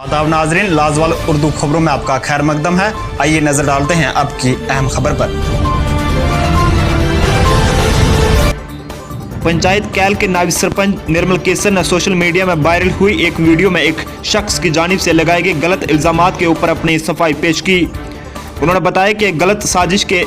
आदाब नाजरीन, लाजवाल उर्दू खबरों में आपका खैर मकदम है। आइए नजर डालते हैं अब की अहम खबर पर। पंचायत कैल के नायब सरपंच निर्मल केसर ने सोशल मीडिया में वायरल हुई एक वीडियो में एक शख्स की जानिब से लगाए गए गलत इल्जामात के ऊपर अपनी सफाई पेश की। उन्होंने बताया कि गलत साजिश के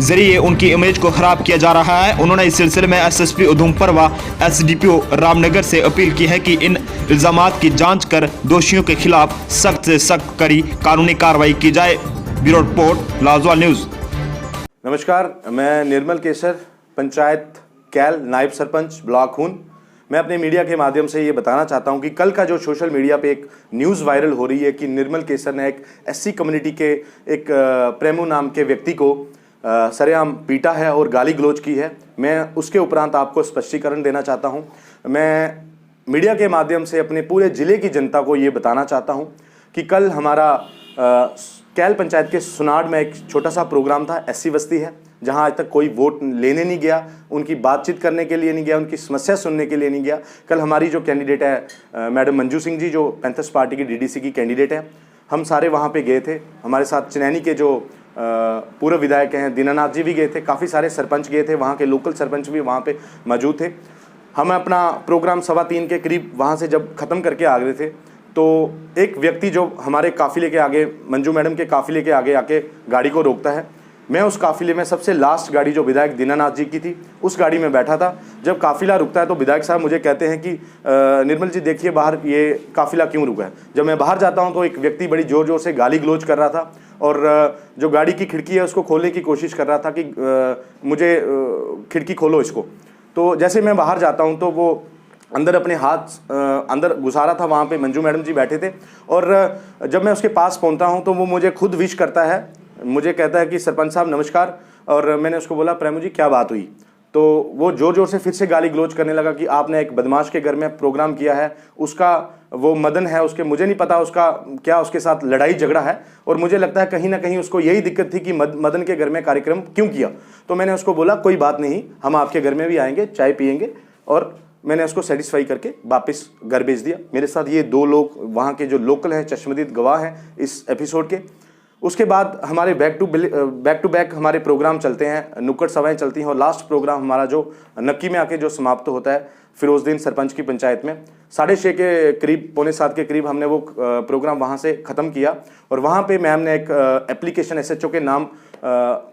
जरिए उनकी इमेज को खराब किया जा रहा है। उन्होंने इस सिलसिले में एसएसपी उधमपुर व एसडीपीओ रामनगर से अपील की है कि इन इल्जामात की जांच कर दोषियों के खिलाफ सख्त से सख्त कड़ी कानूनी कार्रवाई की जाए। Bureau report, Lajwal News. नमस्कार, मैं निर्मल केसर, पंचायत कैल नायब सरपंच ब्लॉक खून। मैं अपने मीडिया के माध्यम से ये बताना चाहता हूँ कि कल का जो सोशल मीडिया पे एक न्यूज़ वायरल हो रही है कि निर्मल केसर ने एक एससी कम्युनिटी के एक प्रेमू नाम के व्यक्ति को सरेआम पीटा है और गाली गलौज की है। मैं उसके उपरांत आपको स्पष्टीकरण देना चाहता हूं। मैं मीडिया के माध्यम से अपने पूरे ज़िले की जनता को ये बताना चाहता हूं कि कल हमारा कैल पंचायत के सुनाड़ में एक छोटा सा प्रोग्राम था। एससी बस्ती है जहां आज तक कोई वोट लेने नहीं गया, उनकी बातचीत करने के लिए नहीं गया, उनकी समस्या सुनने के लिए नहीं गया। कल हमारी जो कैंडिडेट है मैडम मंजू सिंह जी, जो पैंथर्स पार्टी की डीडीसी की कैंडिडेट है, हम सारे वहाँ पे गए थे। हमारे साथ चनैनी के जो पूर्व विधायक हैं दीनानाथ जी भी गए थे, काफ़ी सारे सरपंच गए थे, वहाँ के लोकल सरपंच भी वहाँ पे मौजूद थे। हम अपना प्रोग्राम 3:15 के करीब वहाँ से जब ख़त्म करके आ गए थे तो एक व्यक्ति जो हमारे काफ़िले के आगे, मंजू मैडम के काफ़िले के आगे आके गाड़ी को रोकता है। मैं उस काफ़िले में सबसे लास्ट गाड़ी जो विधायक दीनानाथ जी की थी उस गाड़ी में बैठा था। जब काफ़िला रुकता है तो विधायक साहब मुझे कहते हैं कि निर्मल जी देखिए बाहर ये काफ़िला क्यों रुका है। जब मैं बाहर जाता हूं तो एक व्यक्ति बड़ी ज़ोर ज़ोर से गाली गलौज कर रहा था और जो गाड़ी की खिड़की है उसको खोलने की कोशिश कर रहा था कि मुझे खिड़की खोलो इसको। तो जैसे मैं बाहर जाता हूँ तो वो अंदर अपने हाथ अंदर घुसा रहा था। वहाँ पे मंजू मैडम जी बैठे थे और जब मैं उसके पास पहुँचता हूँ तो वो मुझे खुद विश करता है, मुझे कहता है कि सरपंच साहब नमस्कार। और मैंने उसको बोला प्रेमू जी क्या बात हुई, तो वो ज़ोर ज़ोर से फिर से गाली गलौज करने लगा कि आपने एक बदमाश के घर में प्रोग्राम किया है, उसका वो मदन है, उसके मुझे नहीं पता उसका क्या उसके साथ लड़ाई झगड़ा है और मुझे लगता है कहीं ना कहीं उसको यही दिक्कत थी कि मदन के घर में कार्यक्रम क्यों किया। तो मैंने उसको बोला कोई बात नहीं, हम आपके घर में भी आएंगे, चाय पियेंगे, और मैंने उसको सेटिस्फाई करके वापस घर भेज दिया। मेरे साथ ये 2 लोग वहाँ के जो लोकल हैं, चश्मदीद गवाह हैं इस एपिसोड के। उसके बाद हमारे बैक टू बैक हमारे प्रोग्राम चलते हैं, नुक्कड़ सभाएं चलती हैं और लास्ट प्रोग्राम हमारा जो नक्की में आके जो समाप्त होता है फिरोजदीन सरपंच की पंचायत में 6:30 के करीब, 6:45 के करीब हमने वो प्रोग्राम वहाँ से ख़त्म किया। और वहाँ पे मैम ने एक एप्लीकेशन एसएचओ के नाम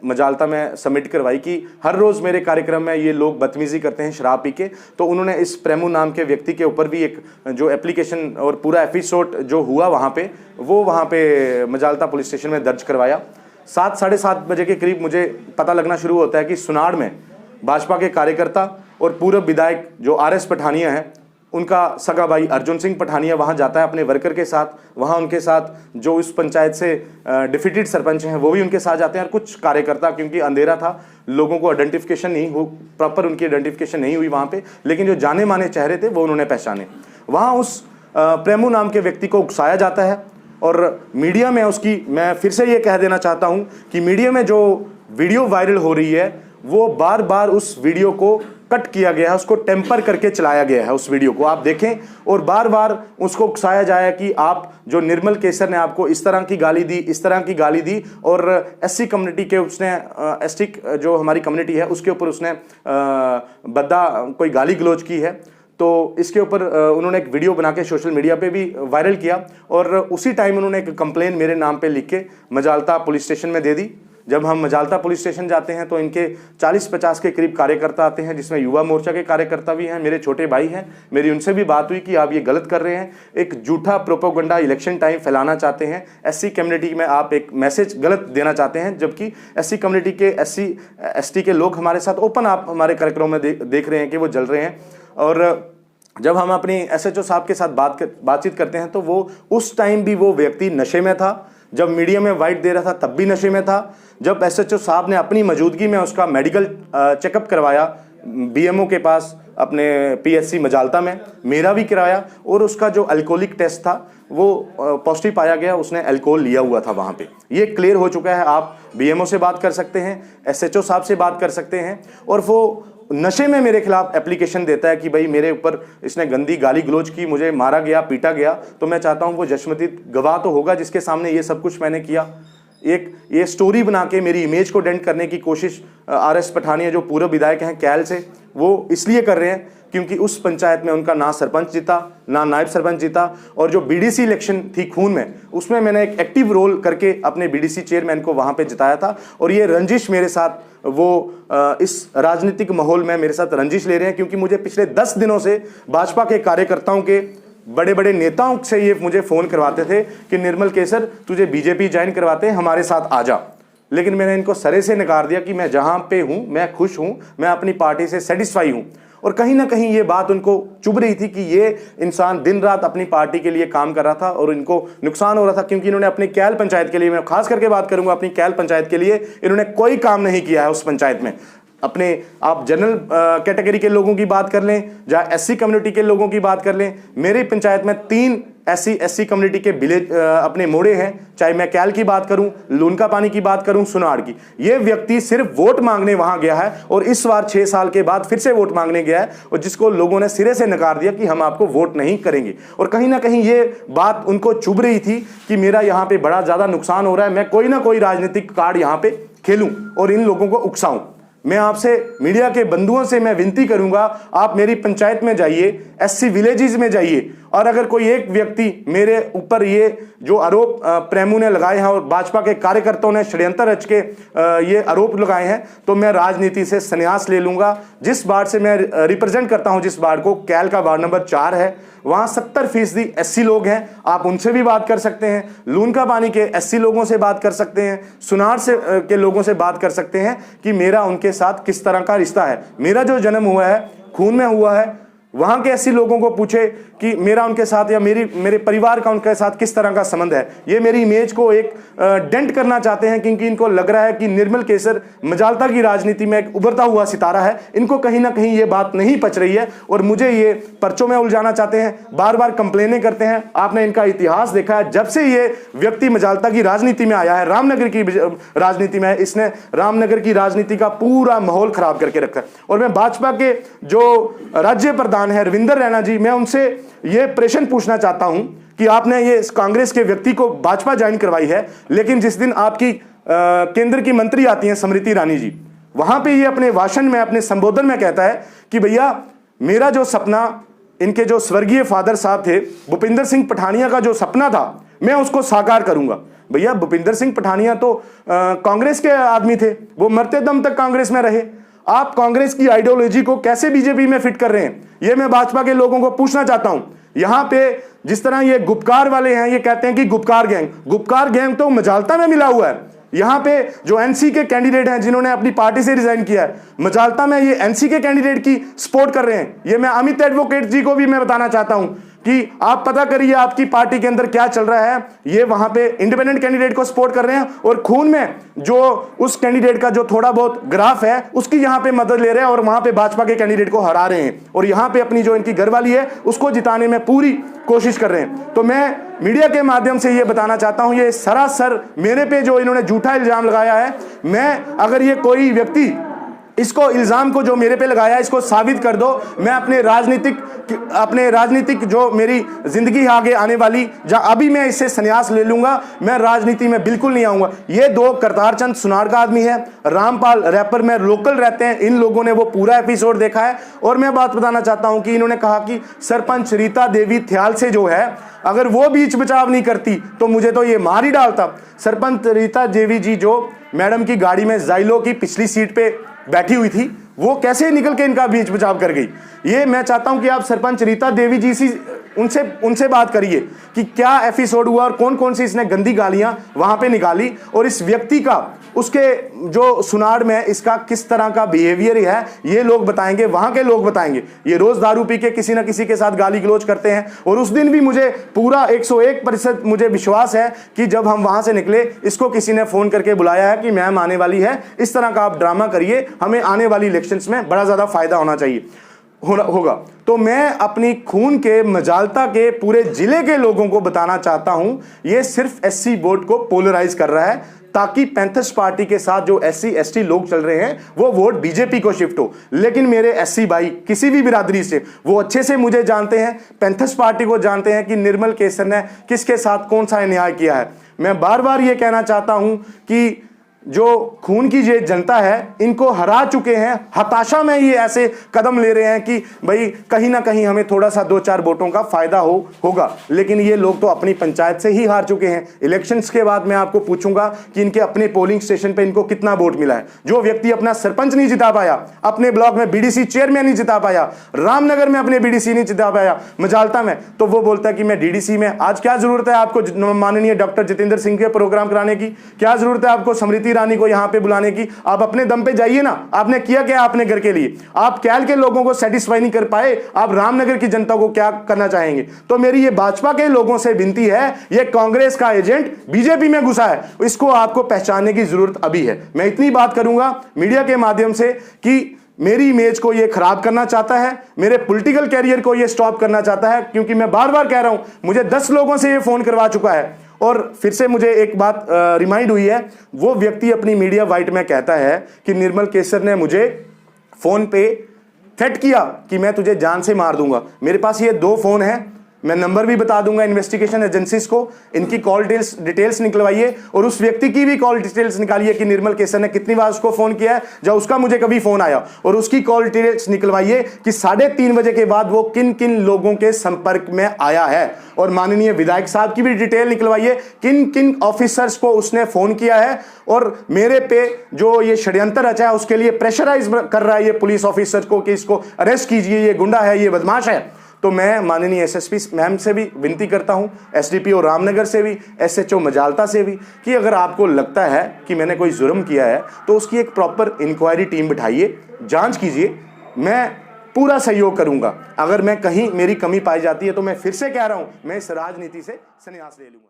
मजालता में सबमिट करवाई कि हर रोज़ मेरे कार्यक्रम में ये लोग बदतमीज़ी करते हैं शराब पी के। तो उन्होंने इस प्रेमू नाम के व्यक्ति के ऊपर भी एक जो एप्लीकेशन और पूरा एपिसोड जो हुआ वहाँ पे, वो वहाँ पे मजालता पुलिस स्टेशन में दर्ज करवाया। 7-7:30 बजे के करीब मुझे पता लगना शुरू होता है कि सुनाड़ में भाजपा के कार्यकर्ता और पूर्व विधायक जो आरएस पठानिया हैं, उनका सगा भाई अर्जुन सिंह पठानिया वहाँ जाता है अपने वर्कर के साथ। वहाँ उनके साथ जो उस पंचायत से डिफीटेड सरपंच हैं वो भी उनके साथ जाते हैं और कुछ कार्यकर्ता, क्योंकि अंधेरा था, लोगों को आइडेंटिफिकेशन नहीं हो, प्रॉपर उनकी आइडेंटिफिकेशन नहीं हुई वहाँ पे, लेकिन जो जाने माने चेहरे थे वो उन्होंने पहचाने। वहाँ उस प्रेमू नाम के व्यक्ति को उकसाया जाता है और मीडिया में उसकी, मैं फिर से ये कह देना चाहता हूँ कि मीडिया में जो वीडियो वायरल हो रही है वो बार बार उस वीडियो को कट किया गया है, उसको टेम्पर करके चलाया गया है। उस वीडियो को आप देखें और बार बार उसको उकसाया जाए कि आप जो निर्मल केसर ने आपको इस तरह की गाली दी, इस तरह की गाली दी, और एससी कम्युनिटी के उसने एसटी जो हमारी कम्युनिटी है उसके ऊपर उसने बद्दा कोई गाली गलौज की है। तो इसके ऊपर उन्होंने एक वीडियो बना के सोशल मीडिया पे भी वायरल किया और उसी टाइम उन्होंने एक कंप्लेन मेरे नाम पे लिख के मजालता पुलिस स्टेशन में दे दी। जब हम मजालता पुलिस स्टेशन जाते हैं तो इनके 40-50 के करीब कार्यकर्ता आते हैं, जिसमें युवा मोर्चा के कार्यकर्ता भी हैं, मेरे छोटे भाई हैं। मेरी उनसे भी बात हुई कि आप ये गलत कर रहे हैं, एक झूठा प्रोपेगेंडा इलेक्शन टाइम फैलाना चाहते हैं, एससी कम्युनिटी में आप एक मैसेज गलत देना चाहते हैं, जबकि एससी कम्युनिटी के एससी एसटी के लोग हमारे साथ ओपन आप हमारे कार्यक्रमों में देख रहे हैं कि वो जल रहे हैं। और जब हम अपनी एसएचओ साहब के साथ बातचीत करते हैं तो वो उस टाइम भी वो व्यक्ति नशे में था, जब मीडिया में वाइट दे रहा था तब भी नशे में था। जब एसएचओ साहब ने अपनी मौजूदगी में उसका मेडिकल चेकअप करवाया बीएमओ के पास अपने पीएचसी मजालता में, मेरा भी कराया, और उसका जो अल्कोहलिक टेस्ट था वो पॉजिटिव पाया गया, उसने अल्कोहल लिया हुआ था वहाँ पे। ये क्लियर हो चुका है, आप बीएमओ से बात कर सकते हैं, एसएचओ साहब से बात कर सकते हैं। और वो नशे में मेरे खिलाफ एप्लीकेशन देता है कि भाई मेरे ऊपर इसने गंदी गाली गलौज की, मुझे मारा गया, पीटा गया, तो मैं चाहता हूं वो जशमती गवाह तो होगा जिसके सामने ये सब कुछ मैंने किया। एक ये स्टोरी बना के मेरी इमेज को डेंट करने की कोशिश RS पठानिया जो पूर्व विधायक हैं कैल से, वो इसलिए कर रहे हैं क्योंकि उस पंचायत में उनका ना सरपंच जीता, ना नायब सरपंच जीता, और जो BDC इलेक्शन थी खून में, उसमें मैंने एक एक्टिव रोल करके अपने BDC चेयरमैन को वहां पे जिताया था। और ये रंजिश मेरे साथ वो इस राजनीतिक माहौल में मेरे साथ रंजिश ले रहे हैं, क्योंकि मुझे पिछले 10 दिनों से भाजपा के कार्यकर्ताओं के बड़े बड़े नेताओं से ये मुझे फोन करवाते थे कि निर्मल केसर तुझे बीजेपी ज्वाइन करवाते हैं, हमारे साथ आ जा। लेकिन मैंने इनको सरे से नकार दिया कि मैं जहां पे हूं मैं खुश हूं, मैं अपनी पार्टी से सेटिस्फाई हूं। और कहीं ना कहीं ये बात उनको चुभ रही थी कि ये इंसान दिन रात अपनी पार्टी के लिए काम कर रहा था और इनको नुकसान हो रहा था, क्योंकि इन्होंने अपनी कैल पंचायत के लिए, मैं खास करके बात करूंगा अपनी कैल पंचायत के लिए, इन्होंने कोई काम नहीं किया है उस पंचायत में। अपने आप जनरल कैटेगरी के लोगों की बात कर लें, जहाँ SC कम्युनिटी के लोगों की बात कर लें, मेरी पंचायत में 3 SC कम्युनिटी के विलेज अपने मोड़े हैं, चाहे मैं कैल की बात करूं, लूनका पानी की बात करूं, सुनाड़ की। ये व्यक्ति सिर्फ वोट मांगने वहां गया है और इस बार 6 साल के बाद फिर से वोट मांगने गया है, और जिसको लोगों ने सिरे से नकार दिया कि हम आपको वोट नहीं करेंगे। और कहीं ना कहीं ये बात उनको चुभ रही थी कि मेरा यहाँ पे बड़ा ज्यादा नुकसान हो रहा है, मैं कोई ना कोई राजनीतिक कार्ड यहाँ पे खेलूं और इन लोगों को उकसाऊं। मैं आपसे मीडिया के बंधुओं से मैं विनती करूंगा, आप मेरी पंचायत में जाइए, SC विलेजेस में जाइए, और अगर कोई एक व्यक्ति मेरे ऊपर ये जो आरोप प्रेमू ने लगाए हैं और भाजपा के कार्यकर्ताओं ने षड्यंत्र रच के ये आरोप लगाए हैं, तो मैं राजनीति से संन्यास ले लूंगा। जिस वार्ड से मैं रिप्रेजेंट करता हूं, जिस वार्ड को, कैल का वार्ड नंबर 4 है, वहां 70% SC लोग हैं, आप उनसे भी बात कर सकते हैं। लूनका पानी के SC लोगों से बात कर सकते हैं, सुनार से के लोगों से बात कर सकते हैं कि मेरा उनके साथ किस तरह का रिश्ता है। मेरा जो जन्म हुआ है खून में हुआ है, वहां के SC लोगों को पूछे कि मेरा उनके साथ या मेरे परिवार का उनके साथ किस तरह का संबंध है। ये मेरी इमेज को एक डेंट करना चाहते हैं, क्योंकि इनको लग रहा है कि निर्मल केसर मजालता की राजनीति में एक उभरता हुआ सितारा है। इनको कहीं ना कहीं ये बात नहीं पच रही है और मुझे ये पर्चों में उलझाना चाहते हैं, बार बार कंप्लेनें करते हैं। आपने इनका इतिहास देखा है, जब से ये व्यक्ति मजालता की राजनीति में आया है, रामनगर की राजनीति में, इसने रामनगर की राजनीति का पूरा माहौल खराब करके रखा है। और मैं भाजपा के जो राज्य प्रधान है रविंदर रैना जी, मैं उनसे ये प्रश्न पूछना चाहता हूं कि आपने ये कांग्रेस के व्यक्ति को भाजपा ज्वाइन करवाई है, लेकिन जिस दिन आपकी केंद्र की मंत्री आती हैं स्मृति ईरानी जी, वहां पे ये अपने भाषण में, अपने संबोधन में कहता है कि भैया मेरा जो सपना, इनके जो स्वर्गीय फादर साहब थे भूपिंदर सिंह पठानिया का जो सपना था, मैं उसको साकार करूंगा। भैया भूपिंदर सिंह पठानिया तो कांग्रेस के आदमी थे, वो मरते दम तक कांग्रेस में रहे। आप कांग्रेस की आइडियोलॉजी को कैसे बीजेपी में फिट कर रहे हैं, ये मैं भाजपा के लोगों को पूछना चाहता हूं। यहां पे जिस तरह ये गुपकार वाले हैं, ये कहते हैं कि गुपकार गैंग तो मजालता में मिला हुआ है। यहां पे जो NC के कैंडिडेट हैं जिन्होंने अपनी पार्टी से रिजाइन किया है, मजालता में ये NC के कैंडिडेट की सपोर्ट कर रहे हैं। ये मैं अमित एडवोकेट जी को भी मैं बताना चाहता हूं कि आप पता करिए आपकी पार्टी के अंदर क्या चल रहा है। ये वहां पे इंडिपेंडेंट कैंडिडेट को सपोर्ट कर रहे हैं और खून में जो उस कैंडिडेट का जो थोड़ा बहुत ग्राफ है उसकी यहां पे मदद ले रहे हैं और वहां पे भाजपा के कैंडिडेट को हरा रहे हैं और यहां पे अपनी जो इनकी घरवाली है उसको जिताने में पूरी कोशिश कर रहे हैं। तो मैं मीडिया के माध्यम से ये बताना चाहता हूं, ये सरासर मेरे पे जो इन्होंने झूठा इल्जाम लगाया है, मैं अगर ये कोई व्यक्ति इसको इल्जाम को जो मेरे पे लगाया है इसको साबित कर दो, मैं अपने राजनीतिक जो मेरी जिंदगी आगे आने वाली, जहां अभी मैं इससे संन्यास ले लूंगा, मैं राजनीति में बिल्कुल नहीं आऊंगा। ये 2 करतार चंद सुनार का आदमी है, रामपाल रैपर में लोकल रहते हैं, इन लोगों ने वो पूरा एपिसोड देखा है। और मैं बात बताना चाहता हूं कि इन्होंने कहा कि सरपंच रीता देवी थ्याल से जो है, अगर वो बीच बचाव नहीं करती तो मुझे तो ये मार ही डालता। सरपंच रीता देवी जी जो मैडम की गाड़ी में जाइलो की पिछली सीट पे बैठी हुई थी, वो कैसे निकल के इनका बीच बचाव कर गई। ये मैं चाहता हूं कि आप सरपंच रीता देवी जी से उनसे बात करिए कि क्या एपिसोड हुआ और कौन कौन सी इसने गंदी गालियां वहां पे निकाली और इस व्यक्ति का, उसके जो सुनाड़ में इसका किस तरह का बिहेवियर है, ये लोग बताएंगे, वहां के लोग बताएंगे। ये रोज दारू पी के किसी ना किसी के साथ गाली गलौज करते हैं और उस दिन भी मुझे पूरा 101% मुझे विश्वास है कि जब हम वहां से निकले इसको किसी ने फोन करके बुलाया है कि मैम आने वाली है, इस तरह का आप ड्रामा करिए, हमें आने वाली इलेक्शंस में बड़ा ज्यादा फायदा होना चाहिए होगा। तो मैं अपनी खून के मजालता के पूरे जिले के लोगों को बताना चाहता हूं, ये सिर्फ SC वोट को पोलराइज कर रहा है। ताकि पैंथर्स पार्टी के साथ जो SC ST लोग चल रहे हैं वो वोट बीजेपी को शिफ्ट हो। लेकिन मेरे SC भाई किसी भी बिरादरी से, वो अच्छे से मुझे जानते हैं, पैंथर्स पार्टी को जानते हैं कि निर्मल केसर ने किसके साथ कौन सा अन्याय किया है। मैं बार बार ये कहना चाहता हूं कि जो खून की ये जनता है इनको हरा चुके हैं, हताशा में ये ऐसे कदम ले रहे हैं कि भाई कहीं ना कहीं हमें थोड़ा सा 2-4 वोटों का फायदा होगा। लेकिन ये लोग तो अपनी पंचायत से ही हार चुके हैं। इलेक्शंस के बाद मैं आपको पूछूंगा कि इनके अपने पोलिंग स्टेशन पे इनको कितना वोट मिला है। जो व्यक्ति अपना सरपंच नहीं जिता पाया, अपने ब्लॉक में BDC चेयरमैन नहीं जिता पाया, रामनगर में अपने BDC नहीं जिता पाया, मजालता में, तो वो बोलता है कि मैं DDC में। आज क्या जरूरत है आपको माननीय डॉक्टर जितेंद्र सिंह के प्रोग्राम कराने की? क्या जरूरत है आपको स्मृति रानी को यहां पे बुलाने की? आप अपने दम पे जाइए ना। आपने किया क्या अपने घर के लिए? आप कैल के लोगों को सेटिस्फाई नहीं कर पाए, आप रामनगर की जनता को क्या करना चाहेंगे? तो मेरी ये भाजपा के लोगों से विनती है, ये कांग्रेस का एजेंट बीजेपी में घुसा है, इसको आपको पहचानने की जरूरत अभी है। मैं इतनी बात करूंगा मीडिया के माध्यम से कि मेरी इमेज को ये खराब करना चाहता है, मेरे पॉलिटिकल कैरियर को ये स्टॉप करना चाहता है, क्योंकि मैं बार बार कह रहा हूं, मुझे 10 लोगों से ये फोन करवा चुका है। और फिर से मुझे एक बात रिमाइंड हुई है, वो व्यक्ति अपनी मीडिया वाइट में कहता है कि निर्मल केसर ने मुझे फोन पे थ्रेट किया कि मैं तुझे जान से मार दूंगा। मेरे पास ये 2 फोन हैं, मैं नंबर भी बता दूंगा इन्वेस्टिगेशन एजेंसीज को। इनकी कॉल डिटेल्स निकलवाइए और उस व्यक्ति की भी कॉल डिटेल्स निकालिए कि निर्मल केसर ने कितनी बार उसको फोन किया है, जब उसका मुझे कभी फोन आया, और उसकी कॉल डिटेल्स निकलवाइए कि 3:30 बजे के बाद वो किन किन लोगों के संपर्क में आया है। और माननीय विधायक साहब की भी डिटेल निकलवाइए, किन किन ऑफिसर्स को उसने फोन किया है और मेरे पे जो ये षड्यंत्र रचा है उसके लिए प्रेशराइज कर रहा है ये पुलिस ऑफिसर को कि इसको अरेस्ट कीजिए, ये गुंडा है, ये बदमाश है। तो मैं माननीय SSP मैम से भी विनती करता हूं, SDPO रामनगर से भी, SHO मजालता से भी, कि अगर आपको लगता है कि मैंने कोई जुर्म किया है तो उसकी एक प्रॉपर इंक्वायरी टीम बिठाइए, जांच कीजिए। मैं पूरा सहयोग करूंगा। अगर मैं कहीं मेरी कमी पाई जाती है तो मैं फिर से कह रहा हूं, मैं इस राजनीति से संन्यास ले लूंगा।